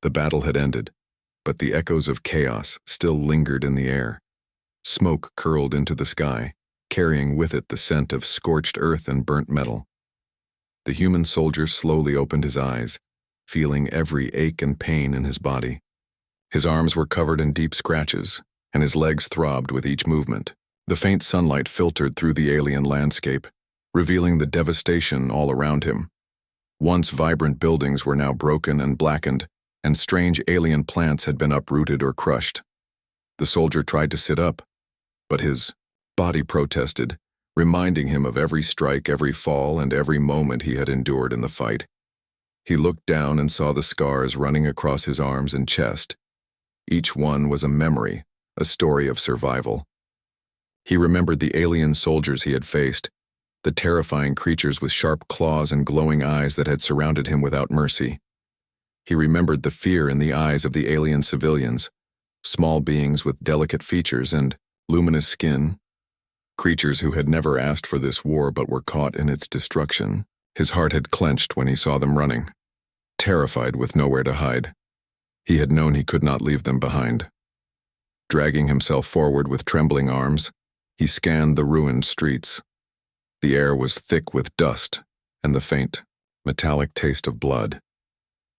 The battle had ended, but the echoes of chaos still lingered in the air. Smoke curled into the sky, carrying with it the scent of scorched earth and burnt metal. The human soldier slowly opened his eyes, feeling every ache and pain in his body. His arms were covered in deep scratches, and his legs throbbed with each movement. The faint sunlight filtered through the alien landscape, revealing the devastation all around him. Once vibrant buildings were now broken and blackened, and strange alien plants had been uprooted or crushed. The soldier tried to sit up, but his body protested, reminding him of every strike, every fall, and every moment he had endured in the fight. He looked down and saw the scars running across his arms and chest. Each one was a memory, a story of survival. He remembered the alien soldiers he had faced, the terrifying creatures with sharp claws and glowing eyes that had surrounded him without mercy. He remembered the fear in the eyes of the alien civilians, small beings with delicate features and luminous skin, creatures who had never asked for this war but were caught in its destruction. His heart had clenched when he saw them running, terrified with nowhere to hide. He had known he could not leave them behind. Dragging himself forward with trembling arms, he scanned the ruined streets. The air was thick with dust and the faint, metallic taste of blood.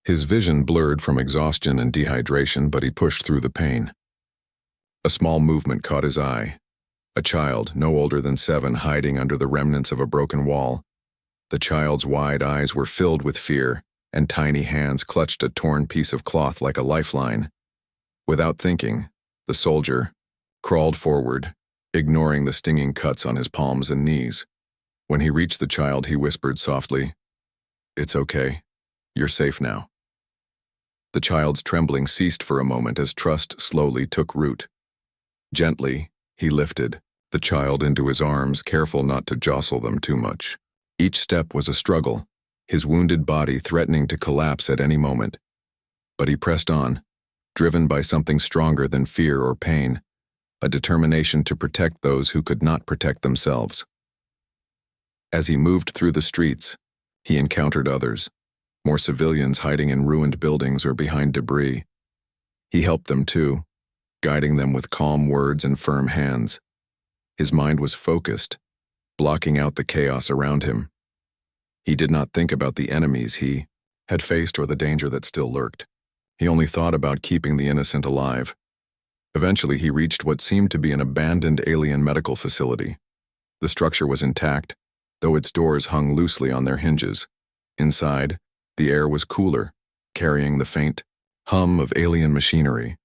His vision blurred from exhaustion and dehydration, but he pushed through the pain. A small movement caught his eye. A child, no older than 7, hiding under the remnants of a broken wall. The child's wide eyes were filled with fear, and tiny hands clutched a torn piece of cloth like a lifeline. Without thinking, the soldier crawled forward, ignoring the stinging cuts on his palms and knees. When he reached the child, he whispered softly, "It's okay. You're safe now." The child's trembling ceased for a moment as trust slowly took root. Gently, he lifted the child into his arms, careful not to jostle them too much. Each step was a struggle, his wounded body threatening to collapse at any moment. But he pressed on, driven by something stronger than fear or pain, a determination to protect those who could not protect themselves. As he moved through the streets, he encountered others, more civilians hiding in ruined buildings or behind debris. He helped them too, guiding them with calm words and firm hands. His mind was focused, blocking out the chaos around him. He did not think about the enemies he had faced or the danger that still lurked. He only thought about keeping the innocent alive. Eventually, he reached what seemed to be an abandoned alien medical facility. The structure was intact, though its doors hung loosely on their hinges. Inside, the air was cooler, carrying the faint hum of alien machinery.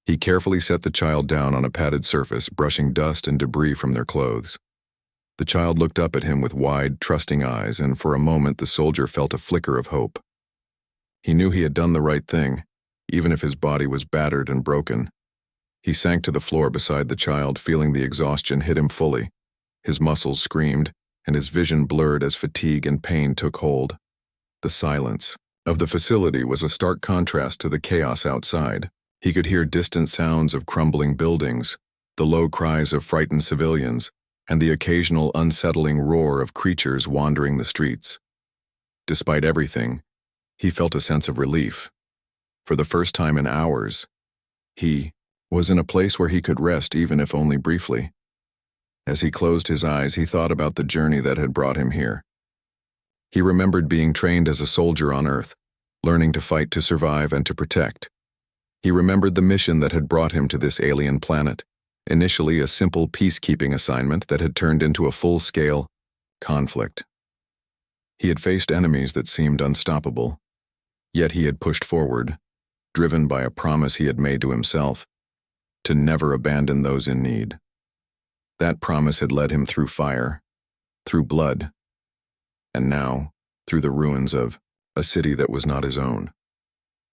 He carefully set the child down on a padded surface, brushing dust and debris from their clothes. The child looked up at him with wide, trusting eyes, and for a moment the soldier felt a flicker of hope. He knew he had done the right thing, even if his body was battered and broken. He sank to the floor beside the child, feeling the exhaustion hit him fully. His muscles screamed, and his vision blurred as fatigue and pain took hold. The silence of the facility was a stark contrast to the chaos outside. He could hear distant sounds of crumbling buildings, the low cries of frightened civilians, and the occasional unsettling roar of creatures wandering the streets. Despite everything, he felt a sense of relief. For the first time in hours, he was in a place where he could rest, even if only briefly. As he closed his eyes, he thought about the journey that had brought him here. He remembered being trained as a soldier on Earth, learning to fight to survive and to protect. He remembered the mission that had brought him to this alien planet, initially a simple peacekeeping assignment that had turned into a full-scale conflict. He had faced enemies that seemed unstoppable, yet he had pushed forward, driven by a promise he had made to himself, to never abandon those in need. That promise had led him through fire, through blood, and now through the ruins of a city that was not his own.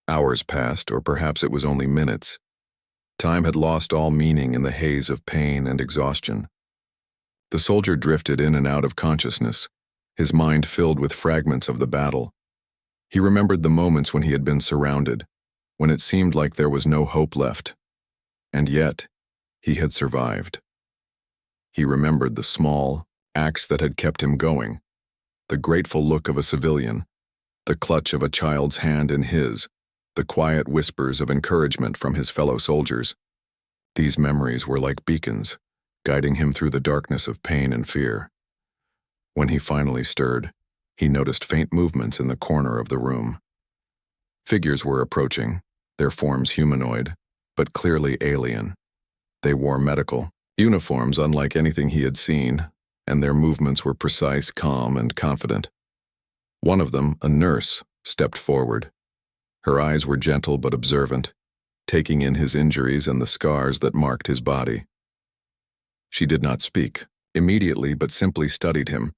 Hours passed, or perhaps it was only minutes. Time had lost all meaning in the haze of pain and exhaustion. The soldier drifted in and out of consciousness, his mind filled with fragments of the battle. He remembered the moments when he had been surrounded, when it seemed like there was no hope left. And yet, he had survived. He remembered the small acts that had kept him going, the grateful look of a civilian, the clutch of a child's hand in his, the quiet whispers of encouragement from his fellow soldiers. These memories were like beacons, guiding him through the darkness of pain and fear. When he finally stirred, he noticed faint movements in the corner of the room. Figures were approaching, their forms humanoid, but clearly alien. They wore medical uniforms unlike anything he had seen, and their movements were precise, calm, and confident. One of them, a nurse, stepped forward. Her eyes were gentle but observant, taking in his injuries and the scars that marked his body. She did not speak immediately, but simply studied him,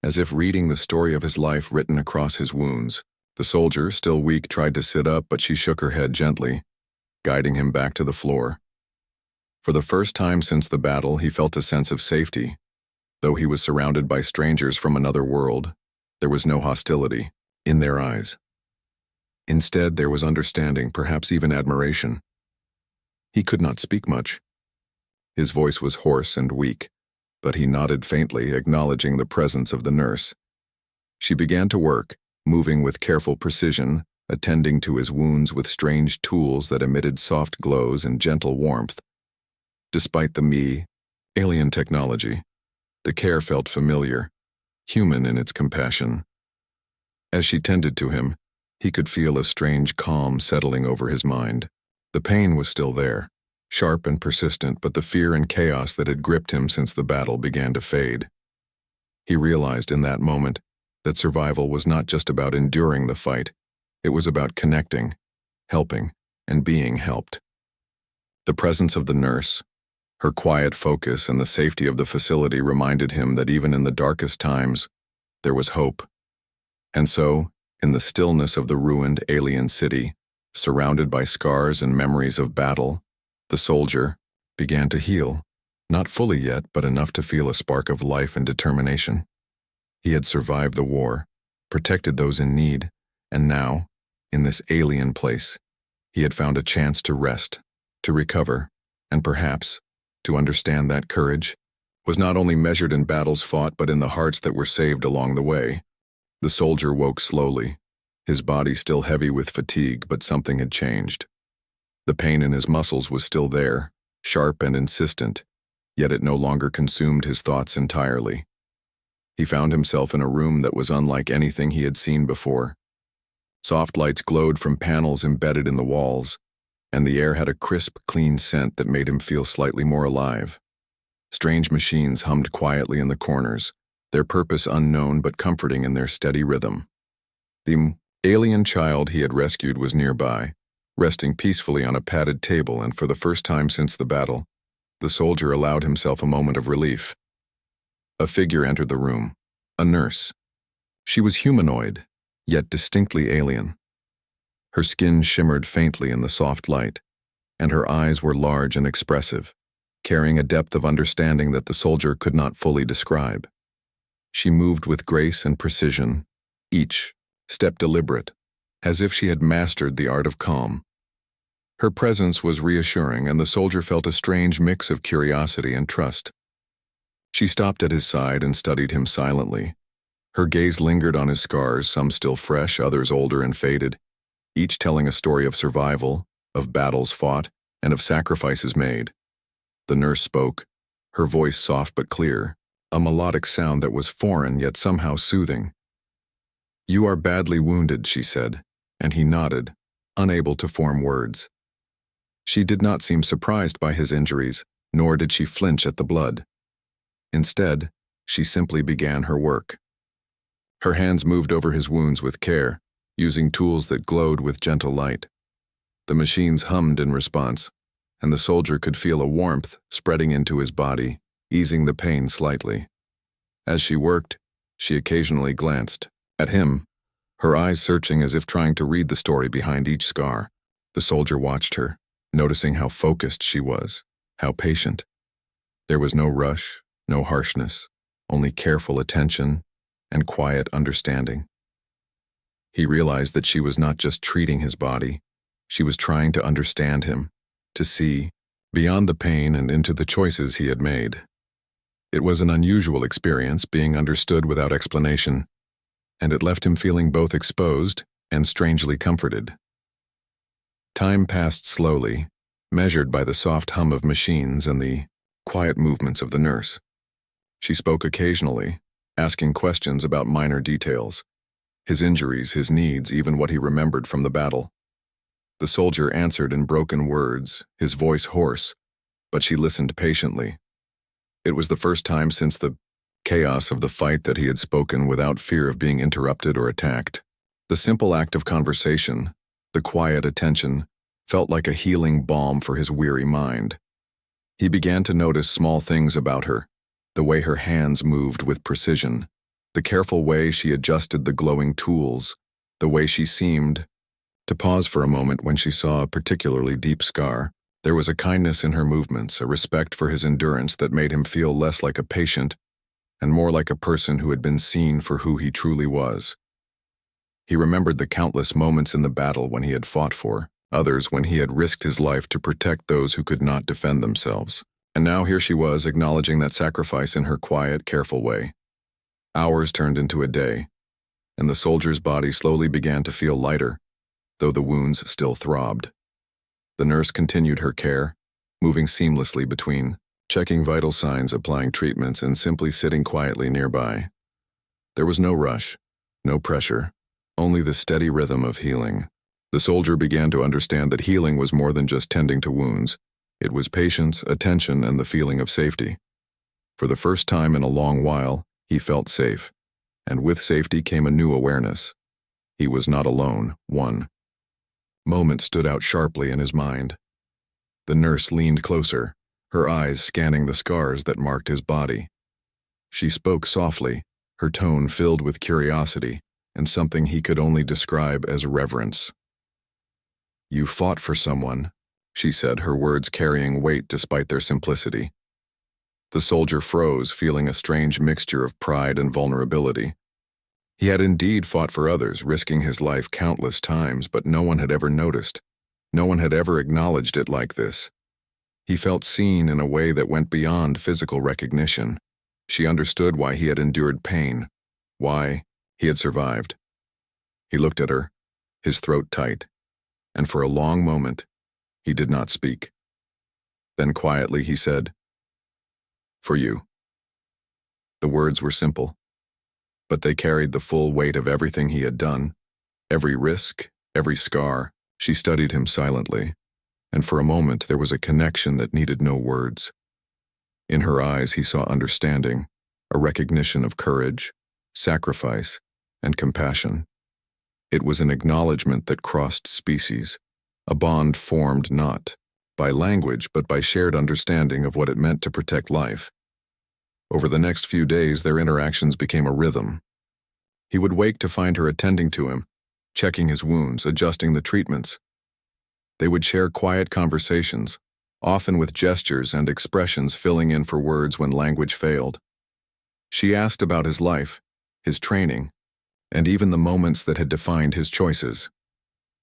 as if reading the story of his life written across his wounds. The soldier, still weak, tried to sit up, but she shook her head gently, guiding him back to the floor. For the first time since the battle, he felt a sense of safety. Though he was surrounded by strangers from another world, there was no hostility in their eyes. Instead, there was understanding, perhaps even admiration. He could not speak much. His voice was hoarse and weak, but he nodded faintly, acknowledging the presence of the nurse. She began to work, moving with careful precision, attending to his wounds with strange tools that emitted soft glows and gentle warmth. Despite the alien technology, the care felt familiar, human in its compassion. As she tended to him, he could feel a strange calm settling over his mind. The pain was still there, sharp and persistent, but the fear and chaos that had gripped him since the battle began to fade. He realized in that moment that survival was not just about enduring the fight, it was about connecting, helping, and being helped. The presence of the nurse, her quiet focus, and the safety of the facility reminded him that even in the darkest times, there was hope. And so, in the stillness of the ruined alien city, surrounded by scars and memories of battle, the soldier began to heal, not fully yet, but enough to feel a spark of life and determination. He had survived the war, protected those in need, and now, in this alien place, he had found a chance to rest, to recover, and perhaps to understand that courage was not only measured in battles fought but in the hearts that were saved along the way. The soldier woke slowly, his body still heavy with fatigue, but something had changed. The pain in his muscles was still there, sharp and insistent, yet it no longer consumed his thoughts entirely. He found himself in a room that was unlike anything he had seen before. Soft lights glowed from panels embedded in the walls, and the air had a crisp, clean scent that made him feel slightly more alive. Strange machines hummed quietly in the corners, their purpose unknown but comforting in their steady rhythm. The alien child he had rescued was nearby, resting peacefully on a padded table, and for the first time since the battle, the soldier allowed himself a moment of relief. A figure entered the room, a nurse. She was humanoid, yet distinctly alien. Her skin shimmered faintly in the soft light, and her eyes were large and expressive, carrying a depth of understanding that the soldier could not fully describe. She moved with grace and precision, each step deliberate, as if she had mastered the art of calm. Her presence was reassuring, and the soldier felt a strange mix of curiosity and trust. She stopped at his side and studied him silently. Her gaze lingered on his scars, some still fresh, others older and faded, each telling a story of survival, of battles fought, and of sacrifices made. The nurse spoke, her voice soft but clear, a melodic sound that was foreign yet somehow soothing. "You are badly wounded," she said, and he nodded, unable to form words. She did not seem surprised by his injuries, nor did she flinch at the blood. Instead, she simply began her work. Her hands moved over his wounds with care, using tools that glowed with gentle light. The machines hummed in response, and the soldier could feel a warmth spreading into his body, easing the pain slightly. As she worked, she occasionally glanced at him, her eyes searching as if trying to read the story behind each scar. The soldier watched her, noticing how focused she was, how patient. There was no rush, no harshness, only careful attention and quiet understanding. He realized that she was not just treating his body, she was trying to understand him, to see beyond the pain and into the choices he had made. It was an unusual experience, being understood without explanation, and it left him feeling both exposed and strangely comforted. Time passed slowly, measured by the soft hum of machines and the quiet movements of the nurse. She spoke occasionally, asking questions about minor details, his injuries, his needs, even what he remembered from the battle. The soldier answered in broken words, his voice hoarse, but she listened patiently. It was the first time since the chaos of the fight that he had spoken without fear of being interrupted or attacked. The simple act of conversation, the quiet attention, felt like a healing balm for his weary mind. He began to notice small things about her, the way her hands moved with precision, the careful way she adjusted the glowing tools, the way she seemed to pause for a moment when she saw a particularly deep scar. There was a kindness in her movements, a respect for his endurance that made him feel less like a patient and more like a person who had been seen for who he truly was. He remembered the countless moments in the battle when he had fought for others, when he had risked his life to protect those who could not defend themselves. And now here she was, acknowledging that sacrifice in her quiet, careful way. Hours turned into a day, and the soldier's body slowly began to feel lighter, though the wounds still throbbed. The nurse continued her care, moving seamlessly between checking vital signs, applying treatments, and simply sitting quietly nearby. There was no rush, no pressure, only the steady rhythm of healing. The soldier began to understand that healing was more than just tending to wounds. It was patience, attention, and the feeling of safety. For the first time in a long while, he felt safe, and with safety came a new awareness. He was not alone. One moment stood out sharply in his mind. The nurse leaned closer, her eyes scanning the scars that marked his body. She spoke softly, her tone filled with curiosity and something he could only describe as reverence. "You fought for someone," she said, her words carrying weight despite their simplicity. The soldier froze, feeling a strange mixture of pride and vulnerability. He had indeed fought for others, risking his life countless times, but no one had ever noticed. No one had ever acknowledged it like this. He felt seen in a way that went beyond physical recognition. She understood why he had endured pain, why he had survived. He looked at her, his throat tight, and for a long moment, he did not speak. Then quietly he said, "For you." The words were simple, but they carried the full weight of everything he had done, every risk, every scar. She studied him silently, and for a moment there was a connection that needed no words. In her eyes he saw understanding, a recognition of courage, sacrifice, and compassion. It was an acknowledgement that crossed species, a bond formed not by language but by shared understanding of what it meant to protect life. Over the next few days, their interactions became a rhythm. He would wake to find her attending to him, checking his wounds, adjusting the treatments. They would share quiet conversations, often with gestures and expressions filling in for words when language failed. She asked about his life, his training, and even the moments that had defined his choices.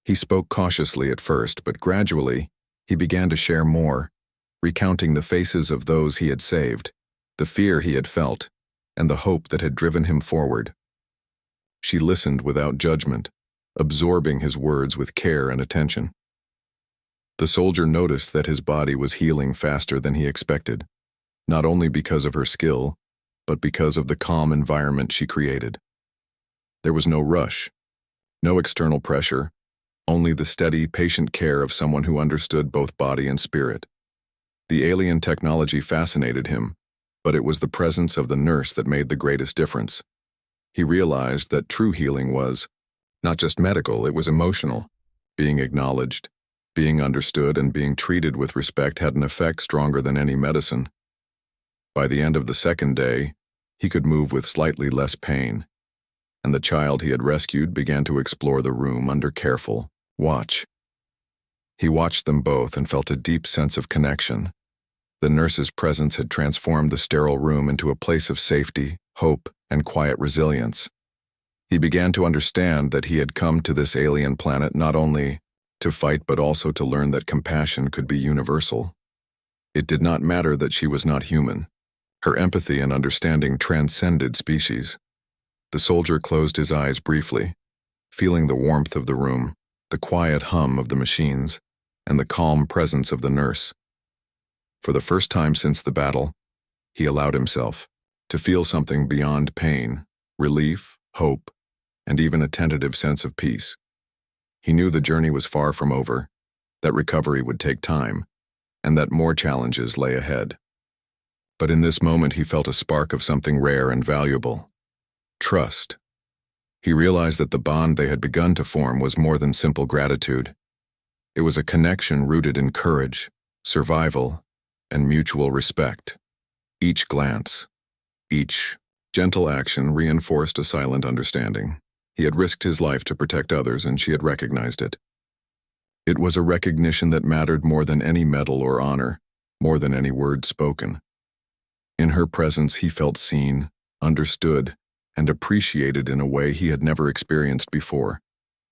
He spoke cautiously at first, but gradually he began to share more, recounting the faces of those he had saved, the fear he had felt, and the hope that had driven him forward. She listened without judgment, absorbing his words with care and attention. The soldier noticed that his body was healing faster than he expected, not only because of her skill, but because of the calm environment she created. There was no rush, no external pressure, only the steady, patient care of someone who understood both body and spirit. The alien technology fascinated him, but it was the presence of the nurse that made the greatest difference. He realized that true healing was not just medical, it was emotional. Being acknowledged, being understood, and being treated with respect had an effect stronger than any medicine. By the end of the second day, he could move with slightly less pain, and the child he had rescued began to explore the room under careful watch. He watched them both and felt a deep sense of connection. The nurse's presence had transformed the sterile room into a place of safety, hope, and quiet resilience. He began to understand that he had come to this alien planet not only to fight but also to learn that compassion could be universal. It did not matter that she was not human. Her empathy and understanding transcended species. The soldier closed his eyes briefly, feeling the warmth of the room, the quiet hum of the machines, and the calm presence of the nurse. For the first time since the battle, he allowed himself to feel something beyond pain, relief, hope, and even a tentative sense of peace. He knew the journey was far from over, that recovery would take time, and that more challenges lay ahead. But in this moment he felt a spark of something rare and valuable: trust. He realized that the bond they had begun to form was more than simple gratitude. It was a connection rooted in courage, survival, and mutual respect. Each glance, each gentle action reinforced a silent understanding. He had risked his life to protect others, and she had recognized it. It was a recognition that mattered more than any medal or honor, more than any word spoken. In her presence he felt seen, understood, and appreciated in a way he had never experienced before.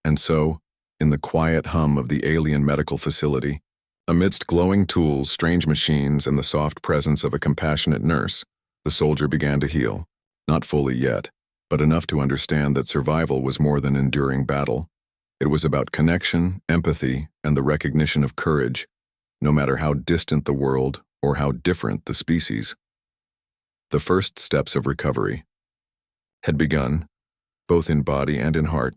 And so, in the quiet hum of the alien medical facility, amidst glowing tools, strange machines, and the soft presence of a compassionate nurse, the soldier began to heal. Not fully yet, but enough to understand that survival was more than enduring battle. It was about connection, empathy, and the recognition of courage, no matter how distant the world or how different the species. The first steps of recovery had begun, both in body and in heart,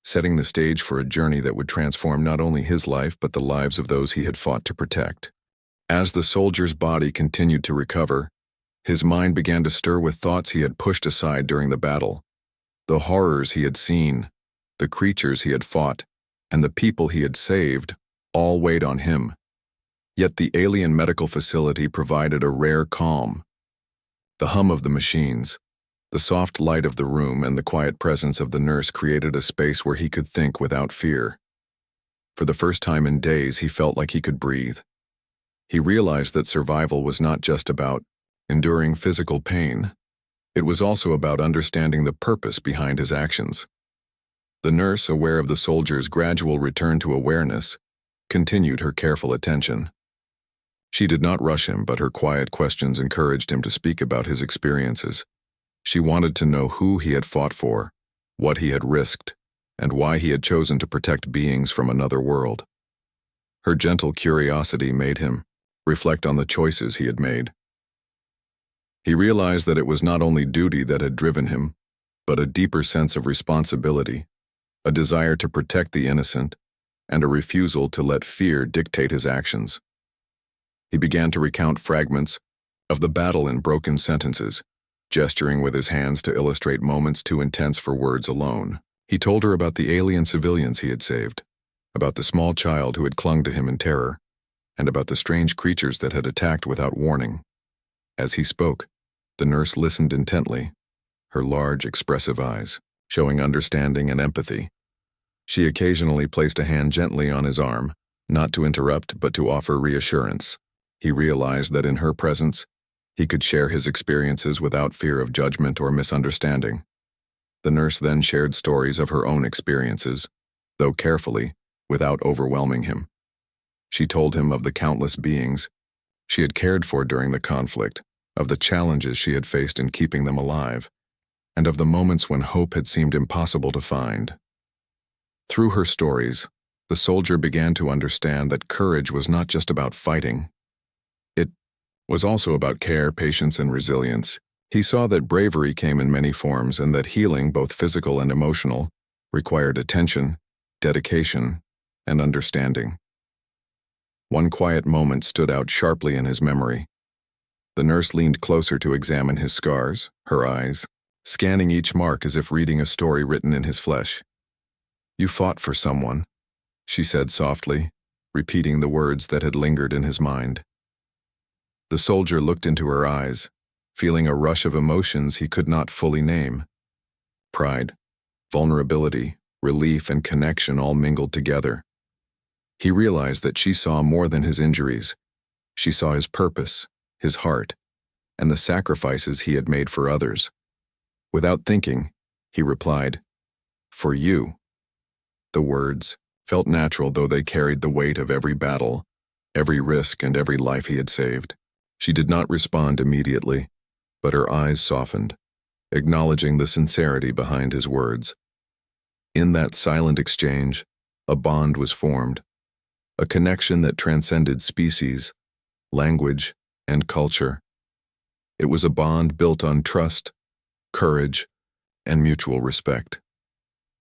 setting the stage for a journey that would transform not only his life but the lives of those he had fought to protect. As the soldier's body continued to recover, his mind began to stir with thoughts he had pushed aside during the battle. The horrors he had seen, the creatures he had fought, and the people he had saved all weighed on him. Yet the alien medical facility provided a rare calm. The hum of the machines, the soft light of the room, and the quiet presence of the nurse created a space where he could think without fear. For the first time in days, he felt like he could breathe. He realized that survival was not just about enduring physical pain. It was also about understanding the purpose behind his actions. The nurse, aware of the soldier's gradual return to awareness, continued her careful attention. She did not rush him, but her quiet questions encouraged him to speak about his experiences. She wanted to know who he had fought for, what he had risked, and why he had chosen to protect beings from another world. Her gentle curiosity made him reflect on the choices he had made. He realized that it was not only duty that had driven him, but a deeper sense of responsibility, a desire to protect the innocent, and a refusal to let fear dictate his actions. He began to recount fragments of the battle in broken sentences, gesturing with his hands to illustrate moments too intense for words alone. He told her about the alien civilians he had saved, about the small child who had clung to him in terror, and about the strange creatures that had attacked without warning. As he spoke, the nurse listened intently, her large, expressive eyes showing understanding and empathy. She occasionally placed a hand gently on his arm, not to interrupt but to offer reassurance. He realized that in her presence, he could share his experiences without fear of judgment or misunderstanding. The nurse then shared stories of her own experiences, though carefully, without overwhelming him. She told him of the countless beings she had cared for during the conflict, of the challenges she had faced in keeping them alive, and of the moments when hope had seemed impossible to find. Through her stories, the soldier began to understand that courage was not just about fighting. It was also about care, patience, and resilience. He saw that bravery came in many forms and that healing, both physical and emotional, required attention, dedication, and understanding. One quiet moment stood out sharply in his memory. The nurse leaned closer to examine his scars, her eyes scanning each mark as if reading a story written in his flesh. "You fought for someone," she said softly, repeating the words that had lingered in his mind. The soldier looked into her eyes, feeling a rush of emotions he could not fully name. Pride, vulnerability, relief, and connection all mingled together. He realized that she saw more than his injuries. She saw his purpose, his heart, and the sacrifices he had made for others. Without thinking, he replied, "For you." The words felt natural, though they carried the weight of every battle, every risk, and every life he had saved. She did not respond immediately, but her eyes softened, acknowledging the sincerity behind his words. In that silent exchange, A bond was formed, a connection that transcended species, language, and culture. It was a bond built on trust, courage, and mutual respect.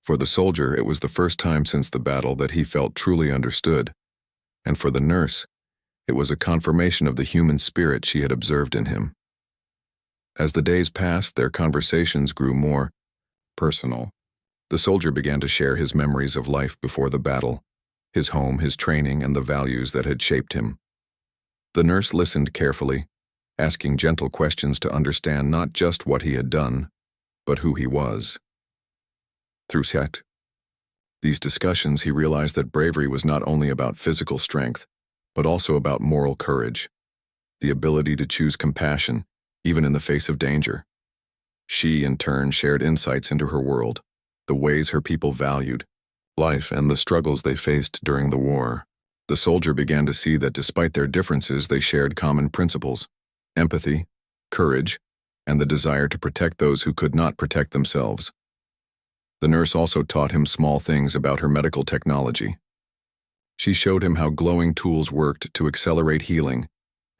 For the soldier, it was the first time since the battle that he felt truly understood, and for the nurse, it was a confirmation of the human spirit she had observed in him. As the days passed, their conversations grew more personal. The soldier began to share his memories of life before the battle, his home, his training, and the values that had shaped him. The nurse listened carefully, asking gentle questions to understand not just what he had done, but who he was. Through these discussions, he realized that bravery was not only about physical strength, but also about moral courage, the ability to choose compassion, even in the face of danger. She, in turn, shared insights into her world, the ways her people valued life, and the struggles they faced during the war. The soldier began to see that despite their differences, they shared common principles: empathy, courage, and the desire to protect those who could not protect themselves. The nurse also taught him small things about her medical technology. She showed him how glowing tools worked to accelerate healing,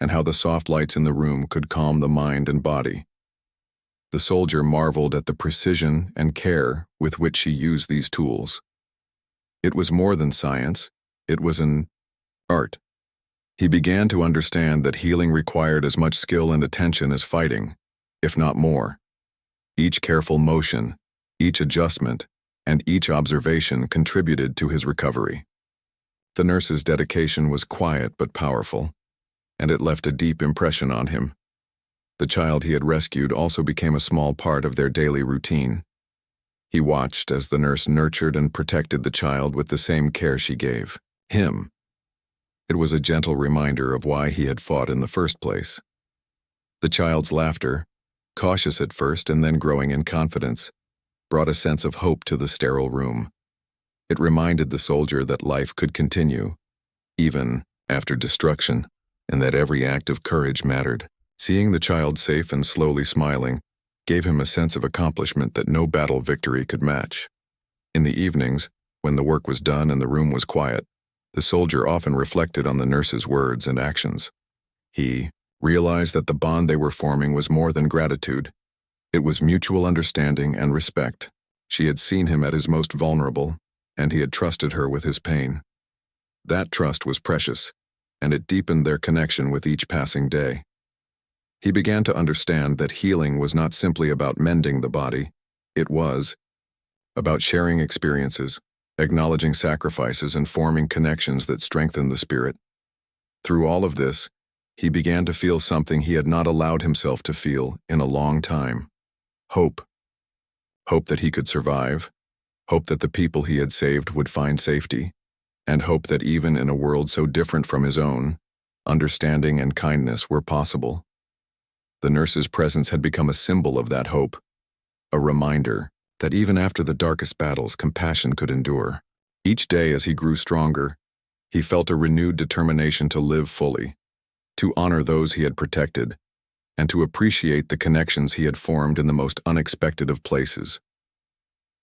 and how the soft lights in the room could calm the mind and body. The soldier marveled at the precision and care with which she used these tools. It was more than science, it was an art. He began to understand that healing required as much skill and attention as fighting, if not more. Each careful motion, each adjustment, and each observation contributed to his recovery. The nurse's dedication was quiet but powerful, and it left a deep impression on him. The child he had rescued also became a small part of their daily routine. He watched as the nurse nurtured and protected the child with the same care she gave him. It was a gentle reminder of why he had fought in the first place. The child's laughter, cautious at first and then growing in confidence, brought a sense of hope to the sterile room. It reminded the soldier that life could continue, even after destruction, and that every act of courage mattered. Seeing the child safe and slowly smiling gave him a sense of accomplishment that no battle victory could match. In the evenings, when the work was done and the room was quiet, the soldier often reflected on the nurse's words and actions. He realized that the bond they were forming was more than gratitude. It was mutual understanding and respect. She had seen him at his most vulnerable, and he had trusted her with his pain. That trust was precious, and it deepened their connection with each passing day. He began to understand that healing was not simply about mending the body, it was about sharing experiences, acknowledging sacrifices, and forming connections that strengthened the spirit. Through all of this, he began to feel something he had not allowed himself to feel in a long time: hope. Hope that he could survive, hope that the people he had saved would find safety, and hope that even in a world so different from his own, understanding and kindness were possible. The nurse's presence had become a symbol of that hope, a reminder that even after the darkest battles, compassion could endure. Each day as he grew stronger, he felt a renewed determination to live fully, to honor those he had protected, and to appreciate the connections he had formed in the most unexpected of places.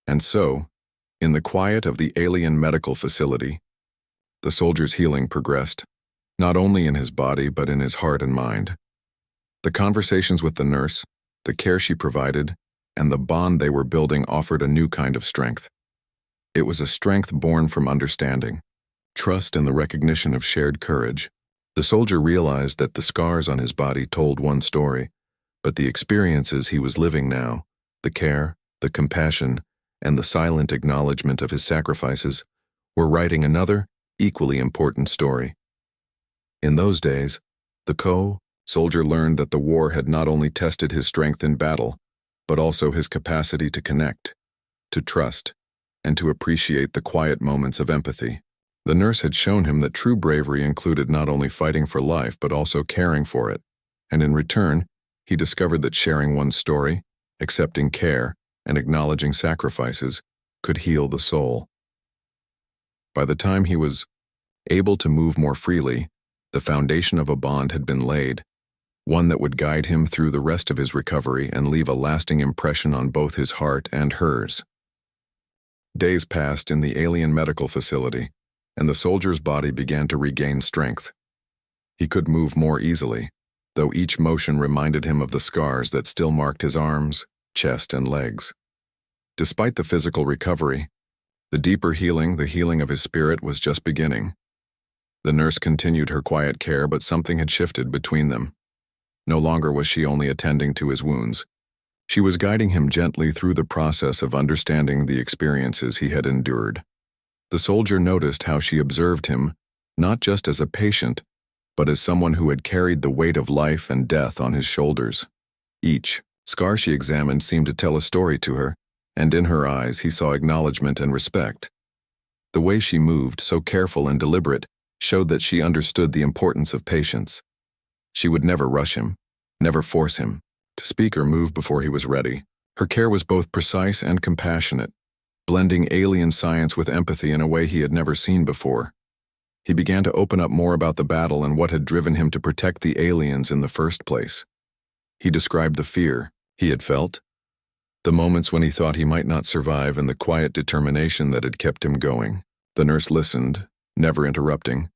And so, in the quiet of the alien medical facility, the soldier's healing progressed, not only in his body but in his heart and mind. The conversations with the nurse, the care she provided, and the bond they were building offered a new kind of strength. It was a strength born from understanding, trust, and the recognition of shared courage. The soldier realized that the scars on his body told one story, but the experiences he was living now, the care, the compassion, and the silent acknowledgement of his sacrifices, were writing another, equally important story. In those days, the soldier learned that the war had not only tested his strength in battle, but also his capacity to connect, to trust, and to appreciate the quiet moments of empathy. The nurse had shown him that true bravery included not only fighting for life but also caring for it, and in return, he discovered that sharing one's story, accepting care, and acknowledging sacrifices could heal the soul. By the time he was able to move more freely, the foundation of a bond had been laid, one that would guide him through the rest of his recovery and leave a lasting impression on both his heart and hers. Days passed in the alien medical facility, and the soldier's body began to regain strength. He could move more easily, though each motion reminded him of the scars that still marked his arms, chest, and legs. Despite the physical recovery, the deeper healing, the healing of his spirit, was just beginning. The nurse continued her quiet care, but something had shifted between them. No longer was she only attending to his wounds. She was guiding him gently through the process of understanding the experiences he had endured. The soldier noticed how she observed him, not just as a patient, but as someone who had carried the weight of life and death on his shoulders. Each scar she examined seemed to tell a story to her, and in her eyes he saw acknowledgement and respect. The way she moved, so careful and deliberate, showed that she understood the importance of patience. She would never rush him, never force him to speak or move before he was ready. Her care was both precise and compassionate, blending alien science with empathy in a way he had never seen before. He began to open up more about the battle and what had driven him to protect the aliens in the first place. He described the fear he had felt, the moments when he thought he might not survive, and the quiet determination that had kept him going. The nurse listened, never interrupting,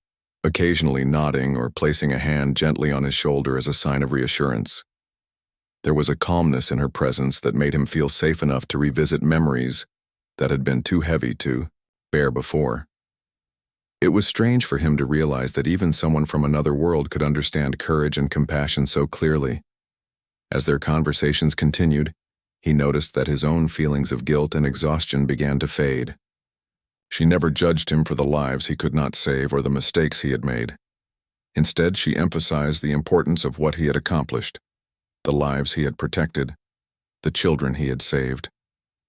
occasionally nodding or placing a hand gently on his shoulder as a sign of reassurance. There was a calmness in her presence that made him feel safe enough to revisit memories that had been too heavy to bear before. It was strange for him to realize that even someone from another world could understand courage and compassion so clearly. As their conversations continued, he noticed that his own feelings of guilt and exhaustion began to fade. She never judged him for the lives he could not save or the mistakes he had made. Instead, she emphasized the importance of what he had accomplished, the lives he had protected, the children he had saved,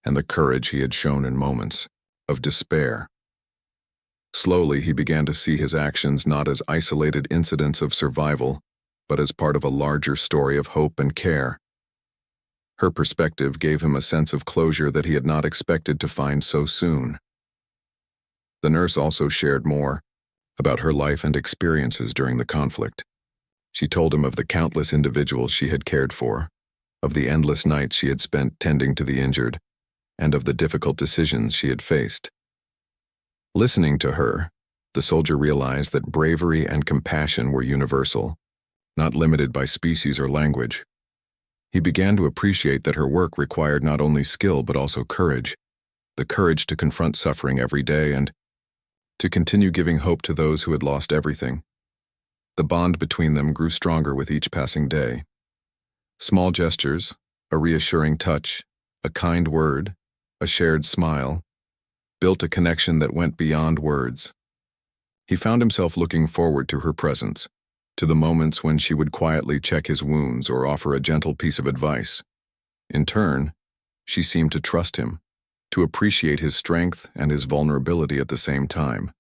and the courage he had shown in moments of despair. Slowly, he began to see his actions not as isolated incidents of survival, but as part of a larger story of hope and care. Her perspective gave him a sense of closure that he had not expected to find so soon. The nurse also shared more about her life and experiences during the conflict. She told him of the countless individuals she had cared for, of the endless nights she had spent tending to the injured, and of the difficult decisions she had faced. Listening to her, the soldier realized that bravery and compassion were universal, not limited by species or language. He began to appreciate that her work required not only skill but also courage, the courage to confront suffering every day and to continue giving hope to those who had lost everything. The bond between them grew stronger with each passing day. Small gestures, a reassuring touch, a kind word, a shared smile, built a connection that went beyond words. He found himself looking forward to her presence, to the moments when she would quietly check his wounds or offer a gentle piece of advice. In turn, she seemed to trust him, to appreciate his strength and his vulnerability at the same time.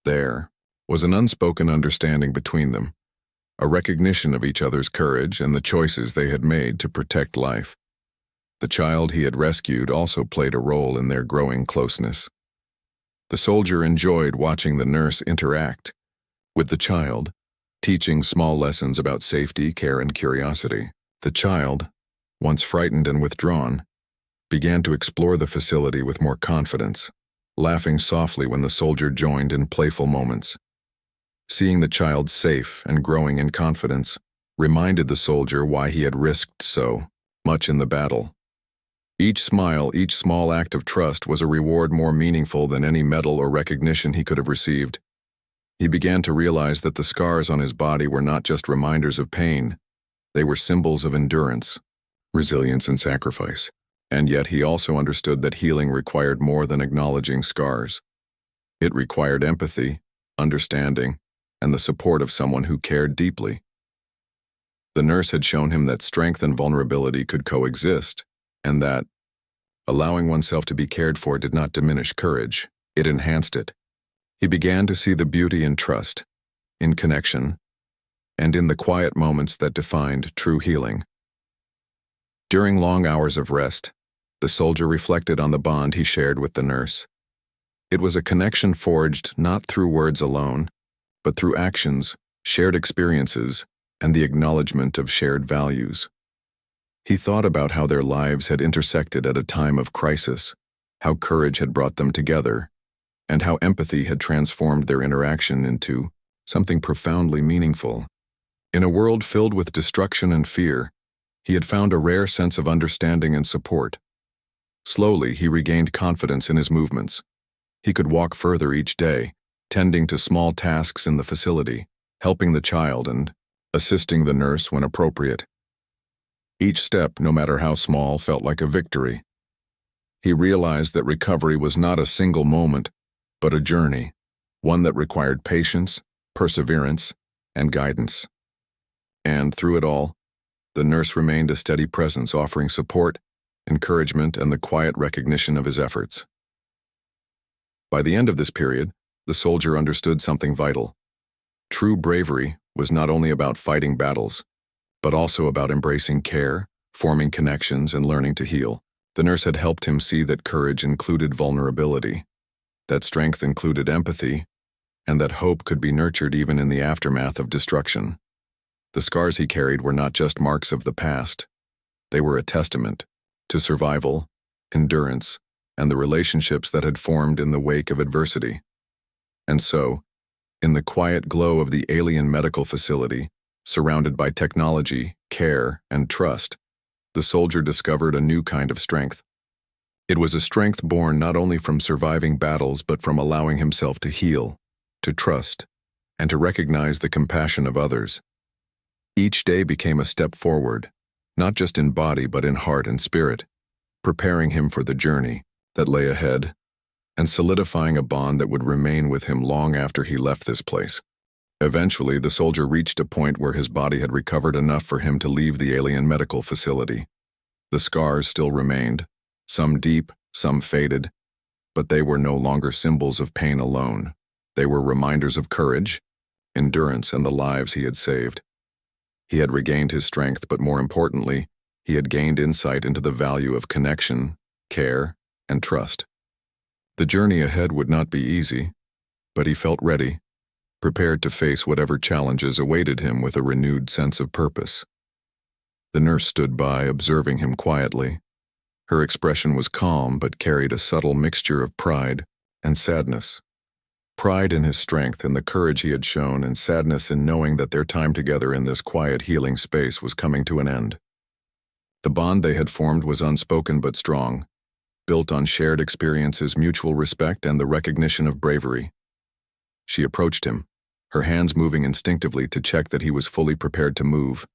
There was an unspoken understanding between them, a recognition of each other's courage and the choices they had made to protect life. The child he had rescued also played a role in their growing closeness. The soldier enjoyed watching the nurse interact with the child, teaching small lessons about safety, care, and curiosity. The child, once frightened and withdrawn, began to explore the facility with more confidence, laughing softly when the soldier joined in playful moments. Seeing the child safe and growing in confidence reminded the soldier why he had risked so much in the battle. Each smile, each small act of trust was a reward more meaningful than any medal or recognition he could have received. He began to realize that the scars on his body were not just reminders of pain. They were symbols of endurance, resilience, and sacrifice. And yet he also understood that healing required more than acknowledging scars. It required empathy, understanding, and the support of someone who cared deeply. The nurse had shown him that strength and vulnerability could coexist, and that allowing oneself to be cared for did not diminish courage, it enhanced it. He began to see the beauty in trust, in connection, and in the quiet moments that defined true healing. During long hours of rest, the soldier reflected on the bond he shared with the nurse. It was a connection forged not through words alone, but through actions, shared experiences, and the acknowledgement of shared values. He thought about how their lives had intersected at a time of crisis, how courage had brought them together, and how empathy had transformed their interaction into something profoundly meaningful. In a world filled with destruction and fear, he had found a rare sense of understanding and support. Slowly, he regained confidence in his movements. He could walk further each day, tending to small tasks in the facility, helping the child and assisting the nurse when appropriate. Each step, no matter how small, felt like a victory. He realized that recovery was not a single moment, but a journey, one that required patience, perseverance, and guidance. And through it all, the nurse remained a steady presence, offering support, encouragement, and the quiet recognition of his efforts. By the end of this period, the soldier understood something vital. True bravery was not only about fighting battles, but also about embracing care, forming connections, and learning to heal. The nurse had helped him see that courage included vulnerability, that strength included empathy, and that hope could be nurtured even in the aftermath of destruction. The scars he carried were not just marks of the past. They were a testament to survival, endurance, and the relationships that had formed in the wake of adversity. And so, in the quiet glow of the alien medical facility, surrounded by technology, care, and trust, the soldier discovered a new kind of strength. It was a strength born not only from surviving battles but from allowing himself to heal, to trust, and to recognize the compassion of others. Each day became a step forward, not just in body but in heart and spirit, preparing him for the journey that lay ahead and solidifying a bond that would remain with him long after he left this place. Eventually, the soldier reached a point where his body had recovered enough for him to leave the alien medical facility. The scars still remained, some deep, some faded, but they were no longer symbols of pain alone. They were reminders of courage, endurance, and the lives he had saved. He had regained his strength, but more importantly, he had gained insight into the value of connection, care, and trust. The journey ahead would not be easy, but he felt ready, prepared to face whatever challenges awaited him with a renewed sense of purpose. The nurse stood by, observing him quietly. Her expression was calm but carried a subtle mixture of pride and sadness. Pride in his strength and the courage he had shown, and sadness in knowing that their time together in this quiet, healing space was coming to an end. The bond they had formed was unspoken but strong, built on shared experiences, mutual respect, and the recognition of bravery. She approached him, her hands moving instinctively to check that he was fully prepared to move,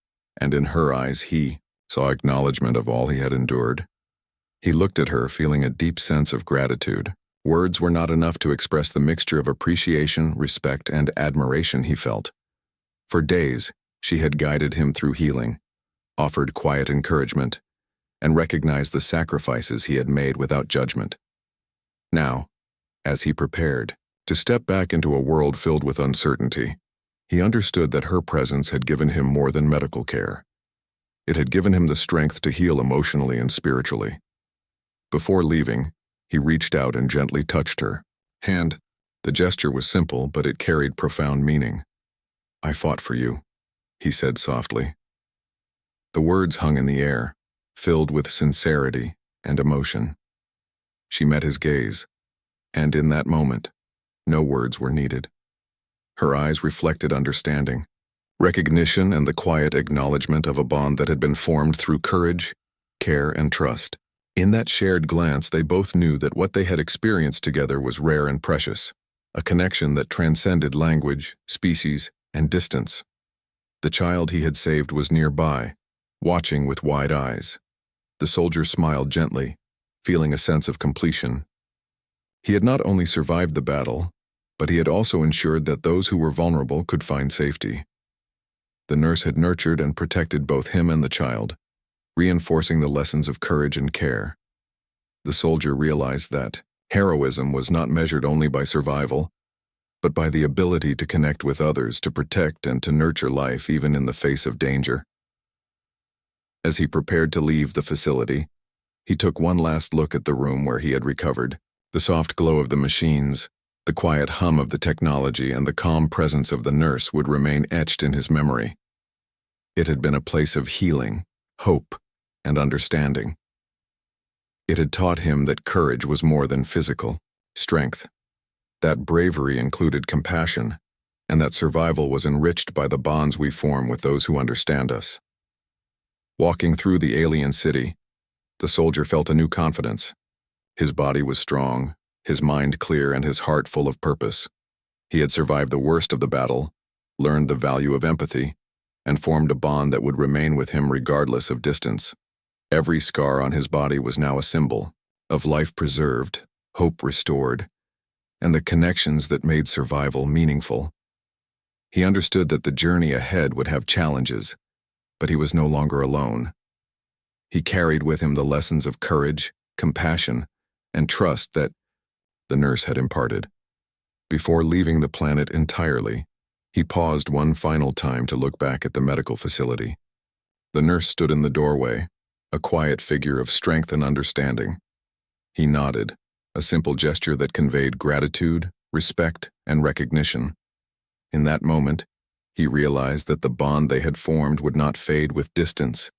and in her eyes he saw acknowledgement of all he had endured. He looked at her, feeling a deep sense of gratitude. Words were not enough to express the mixture of appreciation, respect, and admiration he felt. For days, she had guided him through healing, offered quiet encouragement, and recognized the sacrifices he had made without judgment. Now, as he prepared to step back into a world filled with uncertainty, he understood that her presence had given him more than medical care. It had given him the strength to heal emotionally and spiritually. Before leaving, he reached out and gently touched her hand. The gesture was simple, but it carried profound meaning. "I fought for you," he said softly. The words hung in the air, filled with sincerity and emotion. She met his gaze, and in that moment, no words were needed. Her eyes reflected understanding, recognition, and the quiet acknowledgement of a bond that had been formed through courage, care, and trust. In that shared glance, they both knew that what they had experienced together was rare and precious, a connection that transcended language, species, and distance. The child he had saved was nearby, watching with wide eyes. The soldier smiled gently, feeling a sense of completion. He had not only survived the battle, but he had also ensured that those who were vulnerable could find safety. The nurse had nurtured and protected both him and the child, reinforcing the lessons of courage and care. The soldier realized that heroism was not measured only by survival, but by the ability to connect with others, to protect and to nurture life even in the face of danger. As he prepared to leave the facility, he took one last look at the room where he had recovered. The soft glow of the machines, the quiet hum of the technology, and the calm presence of the nurse would remain etched in his memory. It had been a place of healing, hope, and understanding. It had taught him that courage was more than physical strength, that bravery included compassion, and that survival was enriched by the bonds we form with those who understand us. Walking through the alien city, the soldier felt a new confidence. His body was strong, his mind clear, and his heart full of purpose. He had survived the worst of the battle, learned the value of empathy, and formed a bond that would remain with him regardless of distance. Every scar on his body was now a symbol of life preserved, hope restored, and the connections that made survival meaningful. He understood that the journey ahead would have challenges, but he was no longer alone. He carried with him the lessons of courage, compassion, and trust that the nurse had imparted. Before leaving the planet entirely, he paused one final time to look back at the medical facility. The nurse stood in the doorway, a quiet figure of strength and understanding. He nodded, a simple gesture that conveyed gratitude, respect, and recognition. In that moment, he realized that the bond they had formed would not fade with distance.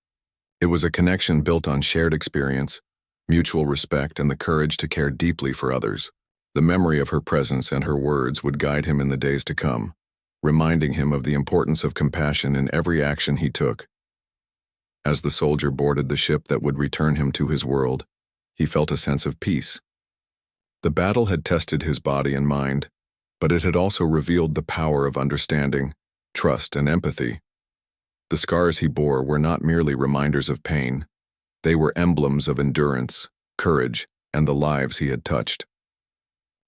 It was a connection built on shared experience, mutual respect, and the courage to care deeply for others. The memory of her presence and her words would guide him in the days to come, reminding him of the importance of compassion in every action he took. As the soldier boarded the ship that would return him to his world, he felt a sense of peace. The battle had tested his body and mind, but it had also revealed the power of understanding, trust, and empathy. The scars he bore were not merely reminders of pain. They were emblems of endurance, courage, and the lives he had touched.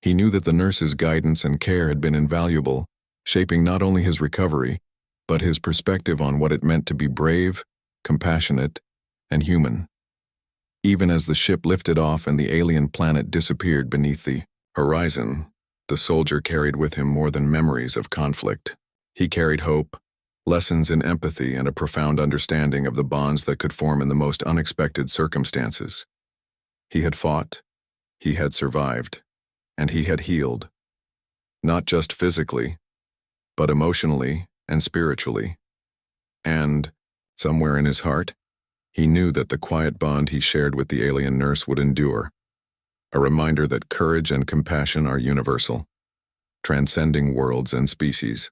He knew that the nurse's guidance and care had been invaluable, shaping not only his recovery, but his perspective on what it meant to be brave, compassionate, and human. Even as the ship lifted off and the alien planet disappeared beneath the horizon, the soldier carried with him more than memories of conflict. He carried hope, lessons in empathy, and a profound understanding of the bonds that could form in the most unexpected circumstances. He had fought, he had survived, and he had healed, not just physically, but emotionally and spiritually. And, somewhere in his heart, he knew that the quiet bond he shared with the alien nurse would endure, a reminder that courage and compassion are universal, transcending worlds and species.